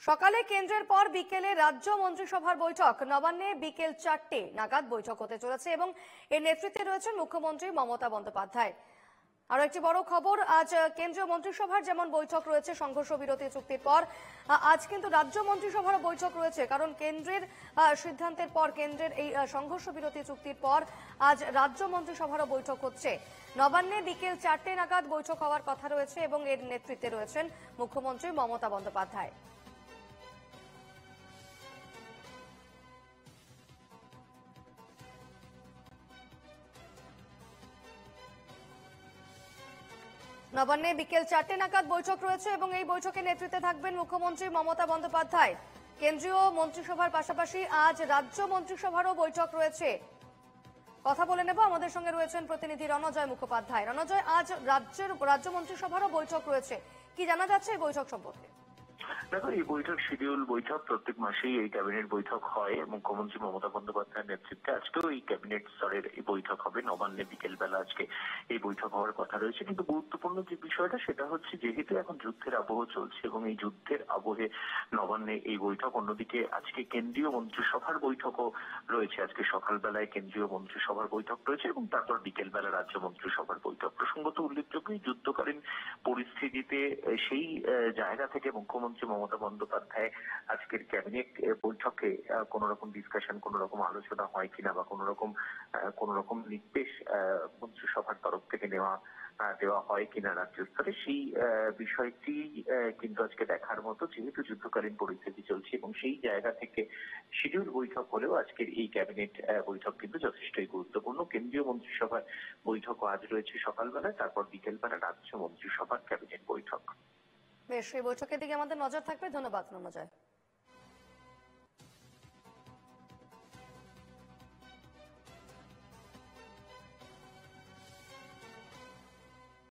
সকালে কেন্দ্রের পর বিকেলে রাজ্য মন্ত্রিসভার বৈঠক। নবান্নে বিকেল 4টে নাগাদ বৈঠক হতে চলেছে এবং এর নেতৃত্বে রয়েছেন মুখ্যমন্ত্রী মমতা বন্দ্যোপাধ্যায়। আরো একটি বড় খবর, আজ কেন্দ্রীয় মন্ত্রিসভার যেমন বৈঠক রয়েছে সংঘর্ষ বিরতি চুক্তির পর, আজ কিন্তু রাজ্য মন্ত্রিসভারও বৈঠক রয়েছে। কারণ কেন্দ্রের সিদ্ধান্তের পর, কেন্দ্রের এই সংঘর্ষ বিরতি চুক্তির পর আজ রাজ্য মন্ত্রিসভারও বৈঠক হচ্ছে। নবান্নে বিকেল 4টে নাগাদ বৈঠক হওয়ার কথা রয়েছে এবং এর নেতৃত্বে রয়েছেন মুখ্যমন্ত্রী মমতা বন্দ্যোপাধ্যায়। নবান্নে বিকেল 4টে নাগাদ বৈঠক রয়েছে এবং এই বৈঠকে নেতৃত্বে থাকবেন মুখ্যমন্ত্রী মমতা বন্দ্যোপাধ্যায়। কেন্দ্রীয় মন্ত্রিসভার পাশাপাশি আজ রাজ্য মন্ত্রিসভারও বৈঠক রয়েছে। কথা বলে নেব, আমাদের সঙ্গে রয়েছেন প্রতিনিধি রণজয় মুখোপাধ্যায়। রণজয়, আজ রাজ্য মন্ত্রিসভারও বৈঠক রয়েছে, কি জানা যাচ্ছে এই বৈঠক সম্পর্কে? দেখো, এই বৈঠক শিডিউল বৈঠক, প্রত্যেক মাসেই এই ক্যাবিনেট বৈঠক হয়। মুখ্যমন্ত্রী মমতা বন্দ্যোপাধ্যায়ের নেতৃত্বে আজকেও এই ক্যাবিনেট স্তরের এই বৈঠক হবে। নবান্নে বিকেল বেলা আজকে এই বৈঠক হওয়ার কথা রয়েছে। কিন্তু গুরুত্বপূর্ণ যে বিষয়টা সেটা হচ্ছে, যেহেতু এখন যুদ্ধের আবহ চলছে এবং এই যুদ্ধের আবহে নবান্নে এই বৈঠক, অন্যদিকে আজকে কেন্দ্রীয় মন্ত্রিসভার বৈঠকও রয়েছে। আজকে সকালবেলায় কেন্দ্রীয় মন্ত্রিসভার বৈঠক রয়েছে এবং তারপর বিকেল বেলা রাজ্য মন্ত্রিসভার বৈঠক। প্রসঙ্গত উল্লেখযোগ্য, এই যুদ্ধকালীন পরিস্থিতিতে সেই জায়গা থেকে মুখ্যমন্ত্রী মমতা বন্দ্যোপাধ্যায় আজকের ক্যাবিনেট বৈঠকে কোন রকম ডিসকাশন, কোন রকম আলোচনা হয় কিনা বা কোন রকম নির্দেশ মন্ত্রিসভার তরফ থেকে দেওয়া হয় কিনা রাজ্য স্তরে, সেই বিষয়টি কিন্তু আজকে দেখার মতো। যেহেতু যুদ্ধকালীন পরিস্থিতি চলছে এবং সেই জায়গা থেকে শিডিউল বৈঠক হলেও আজকের এই ক্যাবিনেট বৈঠক কিন্তু যথেষ্টই গুরুত্বপূর্ণ। কেন্দ্রীয় মন্ত্রিসভার বৈঠক আজ রয়েছে সকালবেলায়, তারপর বিকেলবেলা রাজ্য মন্ত্রিসভার ক্যাবিনেট বৈঠক। বেশ, এই বৈঠকের দিকে আমাদের নজর থাকবে। ধন্যবাদ রণজয়।